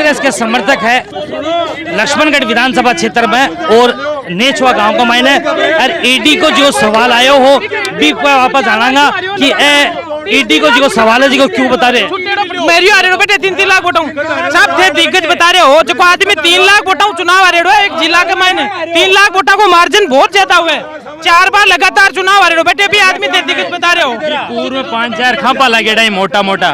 कांग्रेस के समर्थक है लक्ष्मणगढ़ विधानसभा क्षेत्र में और नेछवा गांव का मायने और ईडी को जो सवाल आयो हो भी वापस आना कि ईडी को जो सवाल है जी को क्यों बता रहे मेरी आ रहे हो बेटे 3-3 लाख वोटों सब थे दिग्गज बता रहे हो जो आदमी 3 लाख वोटों चुनाव आ रहे हो एक जिला के मायने 3 लाख वोटों को मार्जिन बहुत ज्यादा हुए 4 बार लगातार चुनाव आ रहे हो बेटे भी आदमी थे दिग्गज बता रहे हो पूर्व 5-4 खापा लगे मोटा मोटा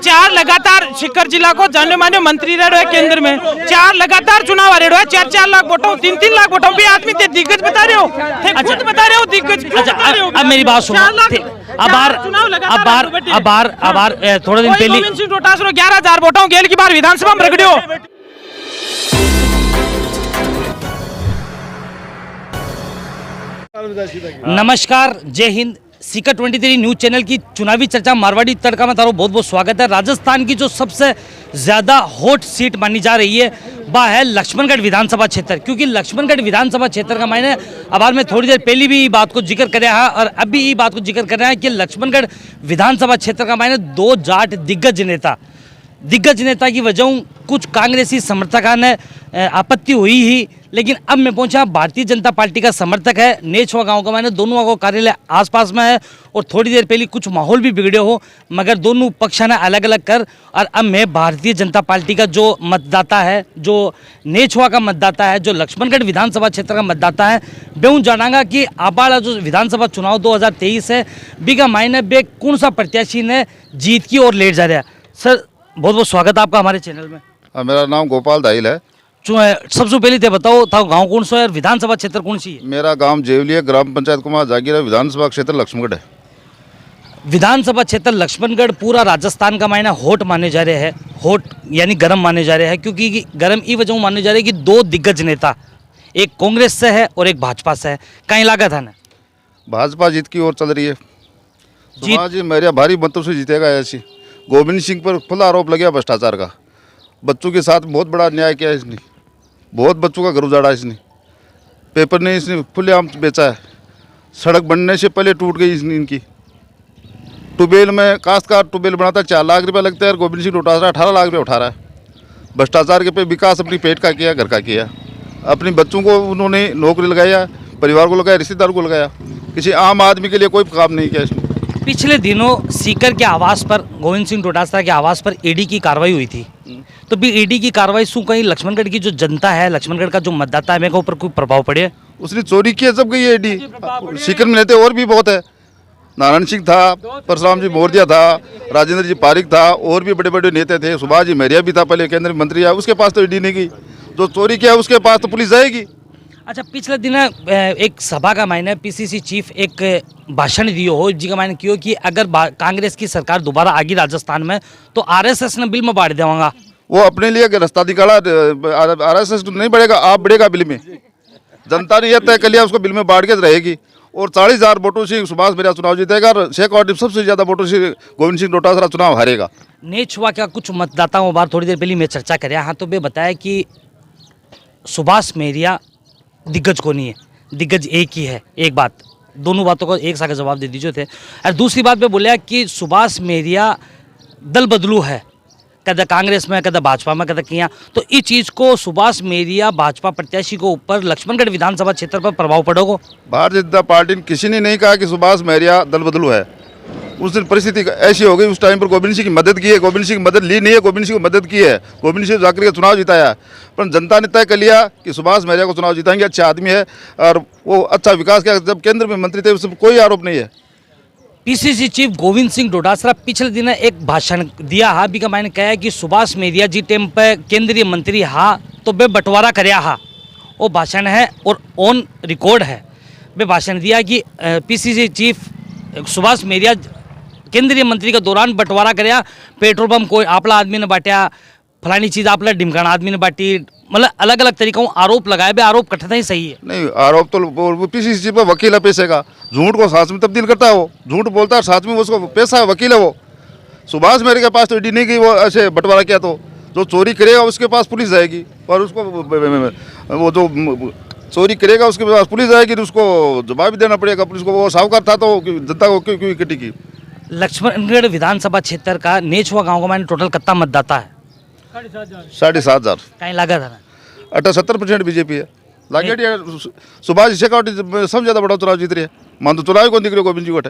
4 लगातार शिकर जिला को जाने माने मंत्री रहे हो केंद्र में 4 लगातार चुनाव आ रहे हो 4-4 लाख वोटों 3-3 लाख वोटों भी आदमी थे दिग्गज बता रहे हो खुद बता रहे हो दिग्गज। अब मेरी बात सुनो अब थोड़े दिन पहले गोविंद सिंह डोटासरा 11,000 वोटों गेल की बार विधानसभा में रगड़ियो। नमस्कार, जय हिंद। सीकर 23 न्यूज चैनल की चुनावी चर्चा मारवाड़ी तड़का में तारो बहुत बहुत स्वागत है। राजस्थान की जो सबसे ज़्यादा हॉट सीट मानी जा रही है वह है लक्ष्मणगढ़ विधानसभा क्षेत्र, क्योंकि लक्ष्मणगढ़ विधानसभा क्षेत्र का मायने अब मैं थोड़ी देर पहले भी बात को जिक्र कर रहा है और अभी ये बात को जिक्र कर रहा है कि लक्ष्मणगढ़ विधानसभा क्षेत्र का मायने 2 जाट दिग्गज नेता की वजह कुछ कांग्रेसी समर्थकों ने आपत्ति हुई ही, लेकिन अब मैं पहुंचा भारतीय जनता पार्टी का समर्थक है नेछवा गांव का मायने दोनों का कार्यालय आसपास में है और थोड़ी देर पहले कुछ माहौल भी बिगड़े हो मगर दोनों पक्ष ने अलग अलग कर और अब मैं भारतीय जनता पार्टी का जो मतदाता है, जो नेछवा का मतदाता है, जो लक्ष्मणगढ़ विधानसभा क्षेत्र का मतदाता है, बेहू जानागा कि आबाड़ा जो विधानसभा चुनाव 2023 है बीका मायने बे कौन सा प्रत्याशी ने जीत की ओर लेट जा रहा है। सर बहुत बहुत स्वागत है आपका हमारे चैनल में। मेरा नाम गोपाल दाहिल है। सबसे पहले तो बताओ था गांव कौन सा है और विधानसभा क्षेत्र कौन सी है? मेरा गांव जेवली है, ग्राम पंचायत कुमार जागीर है, विधानसभा क्षेत्र लक्ष्मणगढ़ है। विधानसभा क्षेत्र लक्ष्मणगढ़ पूरा राजस्थान का मायना हॉट माने जा रहे हैं, हॉट यानी गर्म माने जा रहे हैं, क्योंकि गर्म ई वजह माने जा रहे हैं कि 2 दिग्गज नेता एक कांग्रेस से है और एक भाजपा से है। कहीं लागत है ना भाजपा जीत की ओर चल रही है। सुभाष जी मेरे भारी मतों से जीतेगा। ऐसी गोविंद सिंह पर खुला आरोप लगा भ्रष्टाचार का। बच्चों के साथ बहुत बड़ा अन्याय किया इसने, बहुत बच्चों का घर उजाड़ा इसने, पेपर ने इसने खुलेआम बेचा है। सड़क बनने से पहले टूट गई इसने इनकी। ट्यूबवेल में काश्तकार ट्यूबवेल बनाता है 4 लाख रुपये लगता है और गोविंद सिंह डोटासरा 18 लाख रुपये उठा रहा है। भ्रष्टाचार के पे विकास अपनी पेट का किया, घर का किया। अपने बच्चों को उन्होंने नौकरी लगाया, परिवार को लगाया, रिश्तेदार को लगाया, किसी आम आदमी के लिए कोई काम नहीं किया इसने। पिछले दिनों सीकर के आवास पर गोविंद सिंह डोटासरा के आवास पर ईडी की कार्रवाई हुई थी, तो भी ईडी की कार्रवाई से कहीं लक्ष्मणगढ़ की जो जनता है, लक्ष्मणगढ़ का जो मतदाता है, मेरे ऊपर कोई प्रभाव पड़े? उसने चोरी किया सब गई ईडी। सीकर में रहते और भी बहुत है। नारायण सिंह था, परशुराम जी बोरदिया था, राजेंद्र जी पारिक था, और भी बड़े बड़े नेता थे। सुभाष जी मेरिया भी था पहले केंद्रीय मंत्री है, उसके पास तो ईडी नहीं गई। जो चोरी किया उसके पास तो पुलिस जाएगी। अच्छा, पिछले दिन एक सभा का मायने पीसीसी चीफ एक भाषण दियो हो जी का मायने क्यों कि अगर कांग्रेस की सरकार दोबारा आगी राजस्थान में तो आरएसएस ने बिल में बांट देवांगा। वो अपने लिए रास्ता निकाला, आरएसएस नहीं बढ़ेगा, आप बढ़ेगा बिल में। जनता ने यह तय कर लिया उसको बिल में बांट के रहेगी और 40,000 वोटों से सुभाष मेरिया चुनाव जीतेगा और शेख सबसे ज्यादा वोटों से गोविंद सिंह डोटासरा चुनाव हारेगा। नेछवा का कुछ मतदाताओं बार थोड़ी देर पहले मैं चर्चा कर रहा हाँ, तो वे बताया कि सुभाष मेरिया दिग्गज को नहीं है, दिग्गज एक ही है। एक बात, दोनों बातों को एक साथ जवाब दे दीजिए थे। और दूसरी बात पे बोला कि सुभाष मेरिया दल बदलू है, कदा कांग्रेस में, कदा भाजपा में, कदा किया, तो इस चीज़ को सुभाष मेरिया भाजपा प्रत्याशी को ऊपर लक्ष्मणगढ़ विधानसभा क्षेत्र पर प्रभाव पड़ेगा? भारतीय जनता पार्टी ने किसी ने नहीं कहा कि सुभाष मेरिया दल बदलू है। उस दिन परिस्थिति ऐसी हो गई, उस टाइम पर गोविंद सिंह की मदद की है, गोविंद सिंह की मदद ली नहीं है, गोविंद सिंह को मदद की है, गोविंद सिंह जाकर के चुनाव जिताया। पर जनता ने तय कर लिया कि सुभाष मेरिया को चुनाव जिताएंगे, अच्छा आदमी है और वो अच्छा विकास किया। जब केंद्र में मंत्री थे उससे कोई आरोप नहीं है। पीसीसी चीफ गोविंद सिंह डोटासरा पिछले दिन एक भाषण दिया हा, भी का मैंने कहा कि सुभाष मेरिया जी टेम पे केंद्रीय मंत्री हा तो बे बंटवारा करया हा। वो भाषण है और ऑन रिकॉर्ड है। वे भाषण दिया कि पीसीसी चीफ सुभाष मेरिया केंद्रीय मंत्री के दौरान बंटवारा करया, पेट्रोल पंप कोई आपला आदमी ने बांटा, फलानी चीज़ आपला डिमकाना आदमी ने बांटी, मतलब अलग अलग तरीकों आरोप लगाए। बे आरोप कट्ठा ही सही है? नहीं, आरोप तो पीसीसी चीफ वकील है पैसे का, झूठ को सच में तब्दील करता है। वो झूठ बोलता है, सच में उसको पैसा है, वकील है वो। सुभाष मेरिया के पास तो ईडी नहीं गई, वो ऐसे बंटवारा किया तो जो चोरी करेगा उसके पास पुलिस जाएगी और उसको वो जो चोरी करेगा उसके पास पुलिस जाएगी, उसको जवाब भी देना पड़ेगा पुलिस को। वो साहूकार था तो जनता को क्यों इकट्ठी की? लक्ष्मणगढ़ विधानसभा क्षेत्र का नेछवा गांव का मैंने टोटल कितना मतदाता है? 7,500 कहीं लगा था ना 78% बीजेपी है लागे सुभाष शेखावटी सब ज्यादा बड़ा चुनाव जीत रही है मान तो चुनाव कौन दिख रहे गोविंद जी को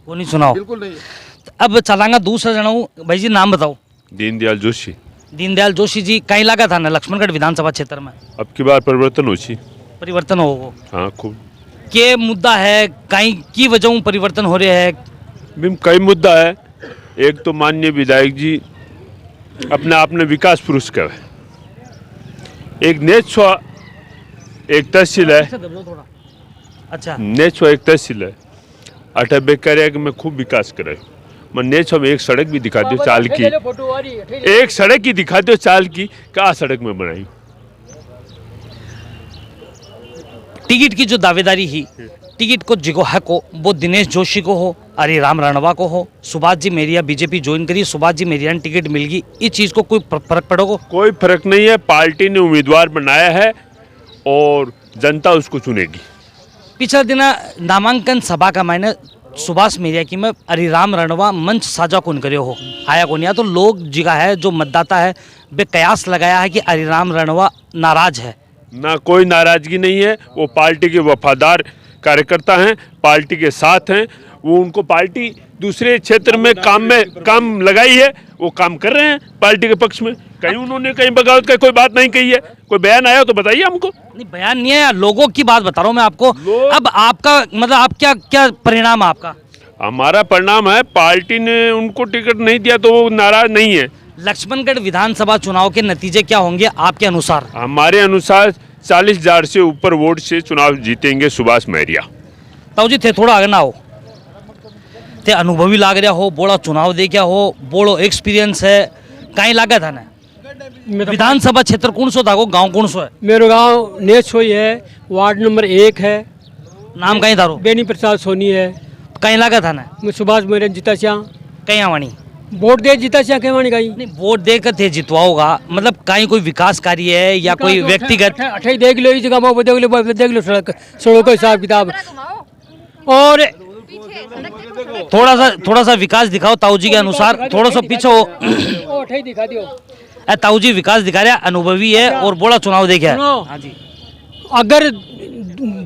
वो नहीं सुनाओ। बिल्कुल नहीं अब चलांगा दूसरा जना हूँ भाई जी, नाम बताओ। दीनदयाल जोशी। दीनदयाल जोशी जी कहीं लगा था ना लक्ष्मणगढ़ विधानसभा क्षेत्र में अब की बार परिवर्तन होची। परिवर्तन हो हाँ खूब के मुद्दा है कहीं की वजह परिवर्तन हो रहे है। बिम कई मुद्दा है। एक तो माननीय विधायक जी अपने आप में विकास पुरुष का है। एक नेछुआ एक तहसील है, अच्छा नेछुआ एक तहसील है। अठे बेकर कि मैं खूब विकास करे मैं नेछुआ में एक सड़क भी दिखा दो चाल की, एक सड़क ही दिखा दो चाल की, क्या सड़क में बनाई। टिकट की जो दावेदारी ही टिकट को जिको है को वो दिनेश जोशी को हो, हरिराम रणवा को हो, सुभाष जी मेरिया बीजेपी ज्वाइन करी, सुभाष जी मेरिया ने टिकट मिल गई, इस चीज को कोई फर्क पड़ोगा? कोई फर्क नहीं है। पार्टी ने उम्मीदवार बनाया है और जनता उसको चुनेगी। पिछले दिन नामांकन सभा का मैंने सुभाष मेरिया की में हरिराम रणवा मंच साझा कौन करे हो आया कौन या तो लोग जिगा है जो मतदाता है वे कयास लगाया है कि हरिराम रणवा नाराज है। ना कोई नाराजगी नहीं है। वो पार्टी के वफादार कार्यकर्ता हैं, पार्टी के साथ हैं। वो उनको पार्टी दूसरे क्षेत्र में काम लगाई है, वो काम कर रहे हैं पार्टी के पक्ष में। कहीं उन्होंने कहीं बगावत का कोई बात नहीं कही है। कोई बयान आया हो तो बताइए हमको। नहीं बयान नहीं है, लोगों की बात बता रहा हूँ मैं आपको। अब आपका मतलब आप क्या परिणाम आपका? हमारा परिणाम है पार्टी ने उनको टिकट नहीं दिया तो वो नाराज नहीं है। लक्ष्मणगढ़ विधानसभा चुनाव के नतीजे क्या होंगे आपके अनुसार? हमारे अनुसार 40,000 से ऊपर वोट से चुनाव जीतेंगे सुभाष मेरिया। ताऊ जी थे थोड़ा आगे ना हो, थे अनुभवी लाग रहा हो, बोड़ा चुनाव दे क्या हो, बोड़ो एक्सपीरियंस है, कहीं लागा था ना विधानसभा क्षेत्र कौन सो था को गांव कौन सो है? मेरो गांव नेछोई है, वार्ड नंबर 1 है। नाम कहीं थारो? बेनी प्रसाद सोनी है। कहीं लागा था ना? मैं सुभाष मेरे जीता श्याम कहीं आवानी वोट दे जीता श्याम कहवानी गई नहीं वोट देकर थे जितवा होगा, मतलब कहीं कोई विकास कार्य है या कोई व्यक्तिगत? अठे देख लो इस जगह में देख लो सड़कों का हिसाब किताब। और थोड़ा सा विकास दिखाओ ताऊ जी के अनुसार, थोड़ा सा पीछे हो। अठे दिखा दियो। ताऊ जी विकास दिखा रहा, अनुभवी है और बड़ा चुनाव देखा है। हाँ जी। अगर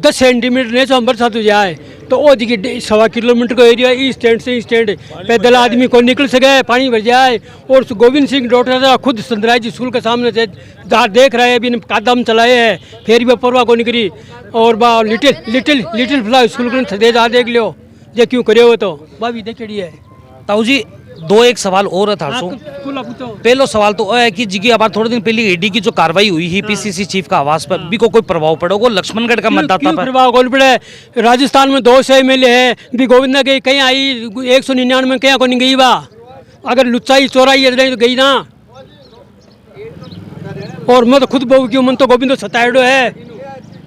10 सेंटीमीटर नहीं तो बरसात हो जाए तो वो देखिए 1.25 किलोमीटर का एरिया इस स्टैंड से इस स्टैंड पैदल आदमी को निकल सके, पानी भर जाए। और गोविंद सिंह डॉक्टर खुद संतराज स्कूल के सामने से जहाँ देख रहे हैं अभी कदम चलाए हैं, फिर भी परवाह को निकली। और बा लिटिल फ्ला स्कूल को देख लियो जे क्यों करे हो तो भाभी देखी है। ताऊ जी दो एक सवाल और था। पहलो सवाल तो है कि जी अब थोड़े दिन पहले ईडी की जो कार्रवाई हुई है पीसीसी चीफ का आवास पर भी को कोई प्रभाव पड़ेगा लक्ष्मणगढ़ का मतदाता पर? प्रभाव कौन पड़े? राजस्थान में 2 से एमएलए है भी गोविंद ने कहीं आई 199 कहीं को नहीं गई बा। अगर लुच्चाई चोराई है तो गई ना। और मैं तो खुद बहु क्यों मन तो गोविंद सताएडो है।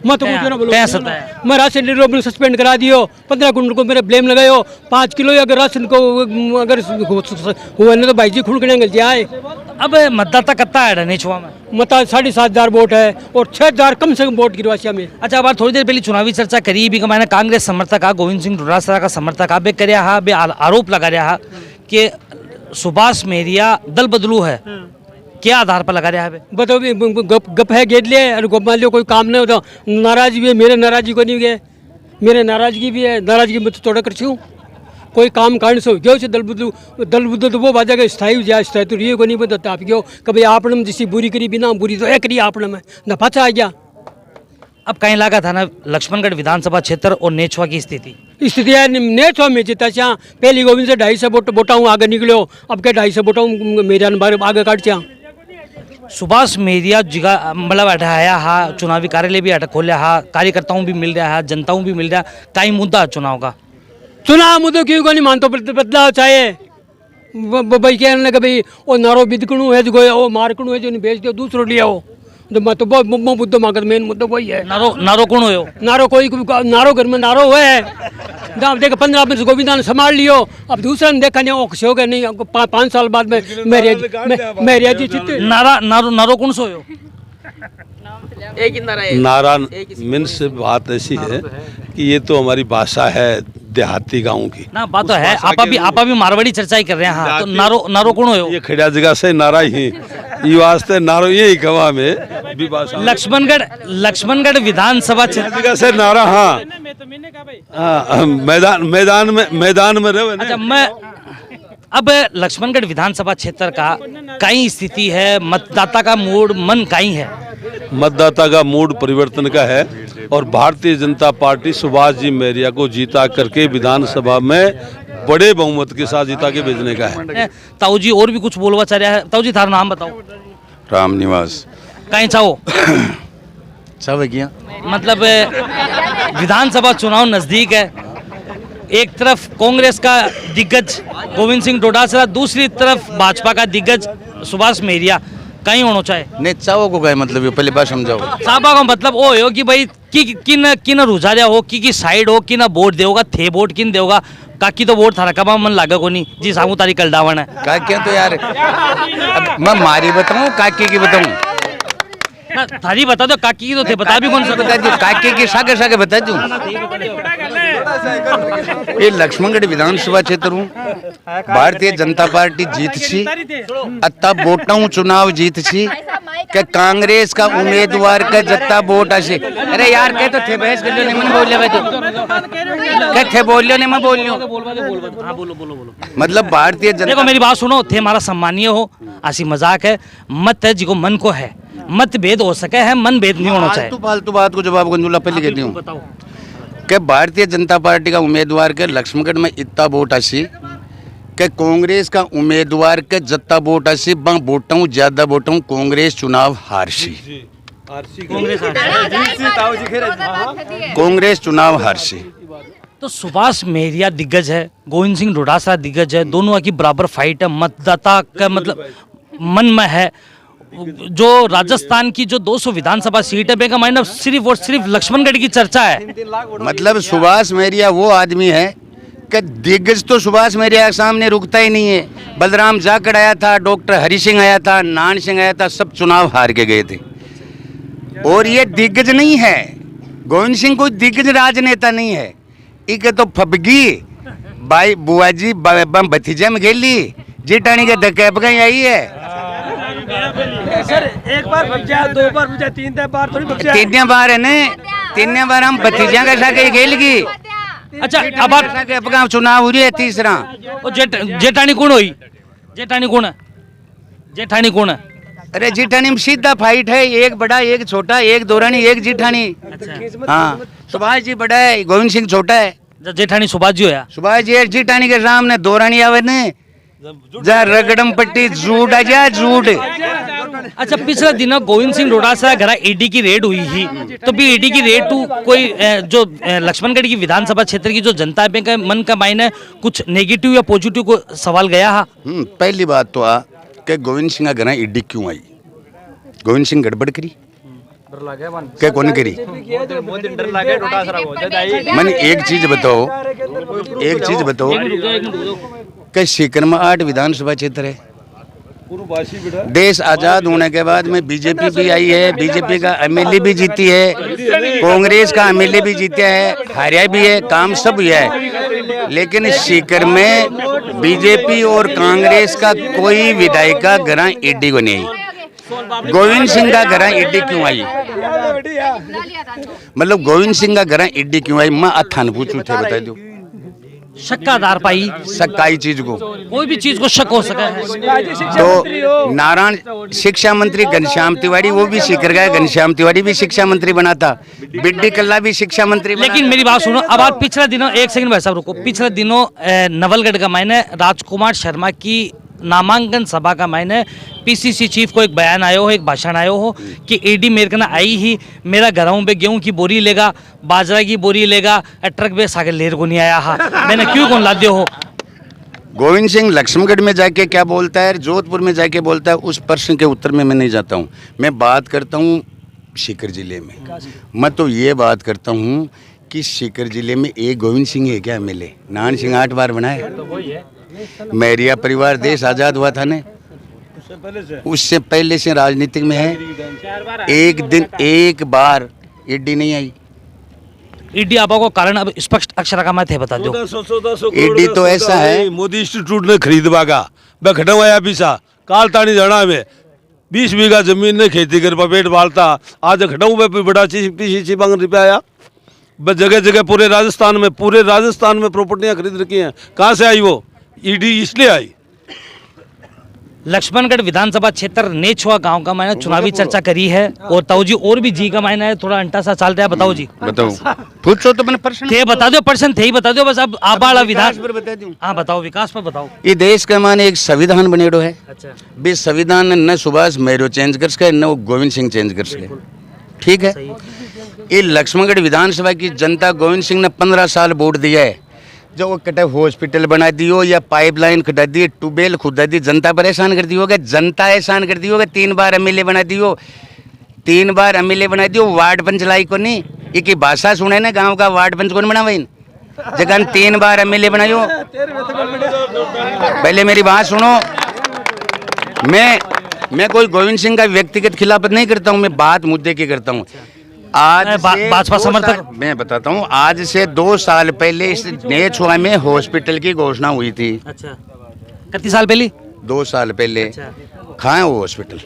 मैं तो मैं राशन सस्पेंड करा दियो, 15 कुंटल को मेरे ब्लेम लगायो, 5 किलो अगर राशन को अगर हुआ नहीं तो भाई जी खुल के जाए। अब मतदाता कितना है नेछुआ में? मता 7,500 वोट है और 6,000 कम से कम वोट गिरवासिया में। अच्छा अब थोड़ी देर पहले चुनावी चर्चा करी भी मैंने कांग्रेस समर्थक गोविंद सिंह डोटासरा का समर्थक बे कर आरोप लगा रहा कि सुभाष मेरिया दल बदलू है, क्या आधार पर लगा रहा है? बताओ गप है गेट ले और गप मान लियो कोई काम नहीं होता। नाराजगी भी है, मेरे नाराजगी को नहीं गए, मेरे नाराजगी भी है, नाराजगी में तो थोड़ा कर छूँ कोई काम कारण से क्यों से दल बुद्धू तो वो बाजा का स्थायी स्थायी तो ये को नहीं बताता आप क्यों कभी आपने जिसकी बुरी करी बिना बुरी तो करी आपने में न पाचा आ गया। अब कहीं लगा था ना लक्ष्मणगढ़ विधानसभा क्षेत्र और नेछुआ की स्थिति है नेछुआ में जीता चाह पहली गोविंद से 250 वोटा हूँ आगे निकलो, अब क्या 250 वोटा हूँ मेरे आगे काट चाह। सुभाष मेरिया जिगा मतलब हटाया हा, चुनावी कार्यालय भी हटा खोलिया हा, कार्यकर्ताओं भी मिल रहा है, जनताओं भी मिल रहा है, कई मुद्दा चुनाव का? चुनाव मुद्दे क्यों को नहीं मानते बदलाव चाहिए भाई कहने लगे भाई वो नारो बिदकणु है जो वो मारकणु है जो नहीं भेज दिया दूसरो लिया हो तो मैं तो बहुत मुद्दों मांगत मेन मुद्दा वही है। नारो कौन हो? नारो कोई नारो घर में नारो हुआ है जब देखो 15 मिनट गोविंदा ने संभाल लियो, अब दूसरा ने देखा नहीं वो खुश हो गया नहीं 5 साल बाद में मेरे नारो कौन सो? नारा मीन्स बात ऐसी है कि ये तो हमारी भाषा है देहाती गांव की ना बात तो है। आप अभी मारवाड़ी चर्चा ही कर रहे हैं। हाँ तो नारो कौन हो? ये खड़िया जगह से नारा ही ये वास्ते नारो यही कवा में भी भाषा लक्ष्मणगढ़ विधानसभा क्षेत्र जगह से नारा हाँ मैदान में रहे अच्छा मैं अब लक्ष्मणगढ़ विधानसभा क्षेत्र का कई स्थिति है, मतदाता का मूड मन कई है। मतदाता का मूड परिवर्तन का है और भारतीय जनता पार्टी सुभाष जी मौर्य को जीता करके विधानसभा में बड़े बहुमत के साथ जीता के भेजने का है। ताऊ जी और भी कुछ बोलवा चाह रहा है। ताऊ जी थारा नाम बताओ। राम निवास कहीं चाहो सब किया मतलब विधानसभा चुनाव नजदीक है, एक तरफ कांग्रेस का दिग्गज गोविंद सिंह डोटासरा, दूसरी तरफ भाजपा का दिग्गज सुभाष मौर्य, कहीं होना चाहे नहीं चाहो को गए मतलब ये पहले बात समझाओ। साहबा का मतलब वो हो कि भाई किन रुझारिया हो कि साइड हो कि ना वोट देगा थे वोट किन देगा काकी तो वोट थारा कबा मन लागा को नहीं जी सामू तारी कल डावन है काकी तो यार अब मैं मारी बताऊं काकी की बताऊं ना थारी बता दो काकी की तो थे बता भी कौन सा बता दूं काकी की सागे सागे बता दूं। ये लक्ष्मणगढ़ विधानसभा क्षेत्र हूँ, भारतीय जनता पार्टी जीत छी अत्ता वोटाऊ चुनाव जीत छी के कांग्रेस का उम्मीदवार का जत्ता वोट आसे। अरे यार कह तो थे बहस कर लो नहीं मन बोल ले कह थे बोल लो नहीं मैं बोल लो हाँ बोलो बोलो बोलो मतलब भारतीय जनता देखो मेरी बात सुनो, थे हमारा सम्मानीय हो, आसी मजाक है, मत है जिको मन को है, मत भेद हो सके है, मन भेद नहीं होना चाहिए। फालतू बात को जवाब गंजुला पहले कहती हूँ बताओ कि भारतीय जनता पार्टी का उम्मीदवार के लक्ष्मणगढ़ में इतना वोट आसी कि कांग्रेस का उम्मीदवार के जत्ता वोट आसी बं वोटाऊं ज्यादा वोटाऊं कांग्रेस चुनाव हारसी कांग्रेस चुनाव हारसी। तो सुभाष मौर्य दिग्गज है, गोविंद सिंह डोटासरा दिग्गज है, दोनों की बराबर फाइट है, मतदाता का मतलब मन में है। जो राजस्थान की जो 200 विधानसभा सीट है बेका माइंड सिर्फ और सिर्फ लक्ष्मणगढ़ की चर्चा है। मतलब सुभाष मौर्य वो आदमी है कि दिग्गज तो सुभाष मौर्य के सामने रुकता ही नहीं है। बलराम जाखड़ आया था, डॉक्टर हरि सिंह आया था, नान सिंह आया था, सब चुनाव हार के गए थे। और ये दिग्गज नहीं है, गोविंद सिंह कोई दिग्गज राजनेता नहीं है। इके तो फबगी भाई बुआ जी भतीजा में गेली जिटानी के धक्के पकाई आई है। सर एक बार बच्चा, दो बार बच्चा, तीन बार थोड़ी बच्चा, तीन बार है ने, तीन बार हम भतीजा के साथ खेल की। अच्छा अब आप चुनाव हो रही है तीसरा। जेठानी कौन हुई? जेठानी कौन है? जेठानी कौन है? अरे जेठानी में सीधा फाइट है, एक बड़ा एक छोटा, एक दोरानी एक जेठानी। हाँ सुभाष जी बड़ा है, गोविंद सिंह छोटा है। जेठानी सुभाष जी होया। सुभाष जी जेठानी के सामने दोरानी आवे ने जा रगड़म पट्टी झूठ आ जा झूठ। अच्छा पिछले दिनों गोविंद सिंह डोटासरा घर ईडी की रेड हुई थी, तो भी ईडी की रेड टू कोई जो लक्ष्मणगढ़ की विधानसभा क्षेत्र की जो जनता है मन का मायने कुछ नेगेटिव या पॉजिटिव को सवाल गया है। पहली बात तो आ कि गोविंद सिंह का घर ईडी क्यों आई? गोविंद सिंह गड़बड़ करी क्या कौन करी? मैंने एक चीज बताओ कि सीकर में 8 विधानसभा क्षेत्र है। देश आजाद होने के बाद में बीजेपी भी आई है, बीजेपी का एमएलए भी जीती है, कांग्रेस का एमएलए भी जीता है, हारिया भी है, काम सब हुआ है। लेकिन सीकर में बीजेपी और कांग्रेस का कोई विधायक का घर ईडी को नहीं आई। गोविंद सिंह का घर ईडी क्यों आई? मतलब गोविंद सिंह का घर ईडी क्यों आई? मैं अथान पूछू थे बता दो। शक्कादार पाई सक्काई चीज को, कोई भी चीज को शक हो सका है। तो नारायण शिक्षा मंत्री घनश्याम तिवारी वो भी सीकर गए, घनश्याम तिवारी भी शिक्षा मंत्री बना था, बिड्डी कल्ला भी शिक्षा मंत्री बना। लेकिन मेरी बात सुनो, अब आप पिछले दिनों एक सेकंड भाई साहब रुको, पिछले दिनों नवलगढ़ का मायने राजकुमार शर्मा की नामांकन सभा का मायने पीसीसी चीफ को एक बयान आयो हो, एक भाषण आयो हो कि ईडी मेरे कना आई ही मेरा घरों पे गेहूं की बोरी लेगा, बाजरा की बोरी लेगा, ट्रक पे सागर लेर को नहीं आया हा, मैंने क्यों कौन ला दियो हो? गोविंद सिंह लक्ष्मणगढ़ में जाके क्या बोलता है, जोधपुर में जाके बोलता है, उस प्रश्न के उत्तर में मैं नहीं जाता हूँ। मैं बात करता हूँ सीकर जिले में। मैं तो ये बात करता हूँ कि सीकर जिले में एक गोविंद सिंह है क्या एमएलए? नान सिंह 8 बार बनाए। मौर्य परिवार देश आजाद हुआ था ने, उससे पहले से राजनीतिक में है। एक बार ईडी नहीं आई। ईडी आपा को कारण अब स्पष्ट अक्षर का मैं थे बता दो। ईडी तो ऐसा है, मोदी इंस्टीट्यूट ने खरीदवा का बखटवाया पीसा काल तानी जाना में 20 बीघा जमीन ने खेती कर पेट पालता, आज खटाऊ में बड़ा पीसी मांग रुपया आया। बस जगह जगह पूरे राजस्थान में प्रॉपर्टियां खरीद रखी हैं। कहाँ से आई वो? ईडी इसलिए आई। लक्ष्मणगढ़ विधानसभा क्षेत्र नेछुआ गांव का मैंने चुनावी चर्चा करी है और ताऊ जी और भी जी का मायना है, थोड़ा अंटा सा चल रहा है। बताओ जी, बताओ पूछो तो मैंने प्रश्न थे बता दो, प्रश्न थे ही बता दो बस। अब आबाड़ा विधान पर बता दूं। हाँ बताओ, विकास पर बताओ। ये देश का माने एक संविधान बनेड़ो है। अच्छा, बे संविधान न सुभाष मेहरो चेंज कर सके न वो गोविंद सिंह चेंज कर सके, ठीक है। ये लक्ष्मणगढ़ विधानसभा की जनता गोविंद सिंह ने 15 साल वोट दिया है। जो वो कटे हॉस्पिटल बना दियो या पाइपलाइन खड़ा दी, ट्यूबवेल खुदा दी, जनता परेशान कर दी होगा, जनता एहसान कर दी होगा। 3 बार एमएलए बना दियो, 3 बार एमएलए बना दियो। वार्ड पंच लाई को नहीं, ये की भाषा सुने ना, गांव का वार्ड पंच कौन बना भाई? जगह 3 बार एमएलए बनायो। पहले मेरी बात सुनो, मैं कोई गोविंद सिंह का व्यक्तिगत खिलाफत नहीं करता हूँ, मैं बात मुद्दे की करता हूँ। आज भाजपा समर्थक मैं बताता हूँ, आज से 2 साल पहले इस नेछुआ में हॉस्पिटल की घोषणा हुई थी। अच्छा, कितने साल पहले? 2 साल पहले। कहाँ है वो हॉस्पिटल?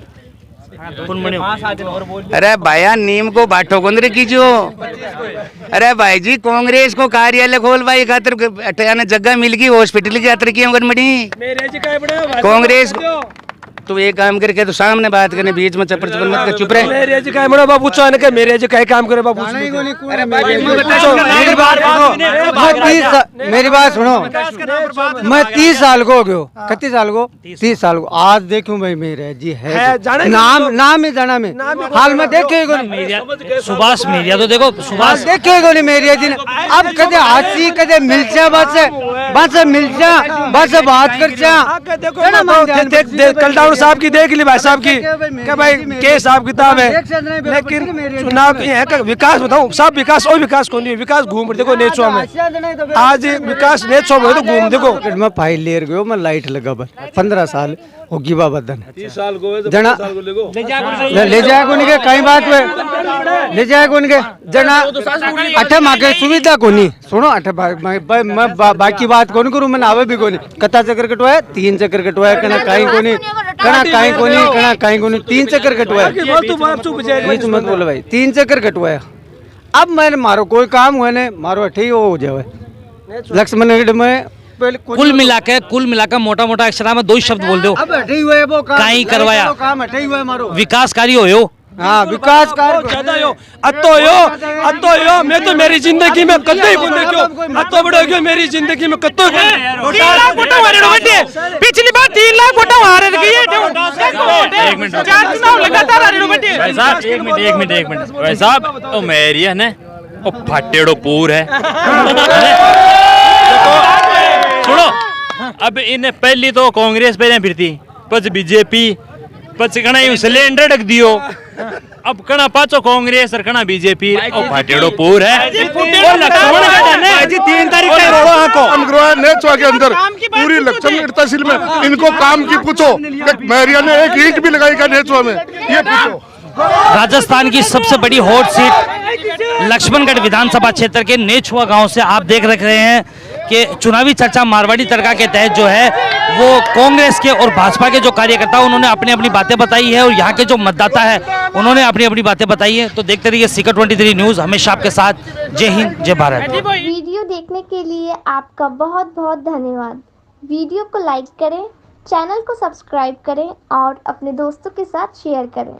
अच्छा। अरे भाया नीम को बाटो को कीजियो। अरे भाई जी, कांग्रेस को कार्यालय खोल भाई खातर जगह मिल गई, हॉस्पिटल की यात्रा की कांग्रेस। तो एक काम करके तो सामने बात करने, बीच में चप्पर चप्पर मत कर, चुप रहे। मेरे जी का बड़ा बाबू चो ने के मेरे जी का काम करे बाबू। मेरी बात सुनो, मैं 30 साल को हो गयो। कितने साल को? 30 साल को। आज देखूं भाई मेरे जी है नाम ही जाना में हाल में देखे सुभाष मेरिया तो देखो, सुभाष देखे को नहीं मेरी जी। अब कदे हाथी कदे मिलचा बस मिलचा बस बात कर कलटाउन साहब की देख ली भाई साहब की क्या भाई के हिसाब किताब है। लेकिन चुनाव है विकास बताऊं, सब विकास और विकास को नहीं, विकास घूम देखो नेछुआ में। आज विकास नेछुआ में तो घूम देखो। मैं फाइल ले गयो, मैं लाइट लगा बस 15 साल होगी बाबन 30 साल को जना ले जाए को नहीं, कई बात में ले जाए को नहीं जना। अठे माके सुविधा को नहीं सुनो, अठे मैं बाकी बात कौन करूँ, मैंने आवे भी को नहीं। कता चक्कर कटवाया, 3 चक्कर कटवाया, कना कहीं को नहीं, कना कहीं को नहीं, कना कहीं को नहीं, 3 चक्कर कटवाया। मत बोलो भाई, 3 चक्कर कटवाया। अब मैंने मारो कोई काम हुआ नहीं, मारो अठे ही हो जाए लक्ष्मणगढ़ में। कुल मिलाकर मोटा मोटा अक्षरा में 2 शब्द बोल दो। अब हटे ही हुए वो काम, काई करवाया काम हटे ही हुए मारो विकास कार्य हो। हाँ विकास कार्य ज्यादा यो अतो यो मैं तो मेरी जिंदगी में कतई को देखो अतो बड़ो गयो मेरी जिंदगी में कतो 3 लाख वोट हारे बेटे। पिछली बार 3 लाख वोट हारे गई है। 1 मिनट, 4 चुनाव लगातार हारे बेटे। भाई साहब 1 मिनट भाई साहब, ओ मेरी है ना ओ फटेड़ो पूर है। सुनो, अब इन्हें पहली तो कांग्रेस पे फिरती, पच बीजेपी, पच कणा सिलेंडर रख दियो। अब कणा पाचो कांग्रेस और कणा बीजेपी, ओ फटेड़ो पूर है। 3 तारीख का रोड़ो हाको नेछुआ के अंदर पूरी लक्ष्मणगढ़ तहसील में इनको काम की पूछो, मेरिया ने एक ईंट भी लगाई क्या नेछुआ में, ये पूछो। राजस्थान की सबसे बड़ी हॉट सीट लक्ष्मणगढ़ विधानसभा क्षेत्र के नेछुआ गांव से आप देख रहे हैं कि चुनावी चर्चा मारवाड़ी तड़का के तहत जो है वो कांग्रेस के और भाजपा के जो कार्यकर्ता उन्होंने अपनी अपनी बातें बताई है और यहाँ के जो मतदाता है उन्होंने अपनी अपनी बातें बताई है। तो देखते रहिए सीकर 23 न्यूज़, हमेशा आपके साथ। जय हिंद, जय भारत। वीडियो देखने के लिए आपका बहुत बहुत धन्यवाद। वीडियो को लाइक करें, चैनल को सब्सक्राइब करें और अपने दोस्तों के साथ शेयर करें।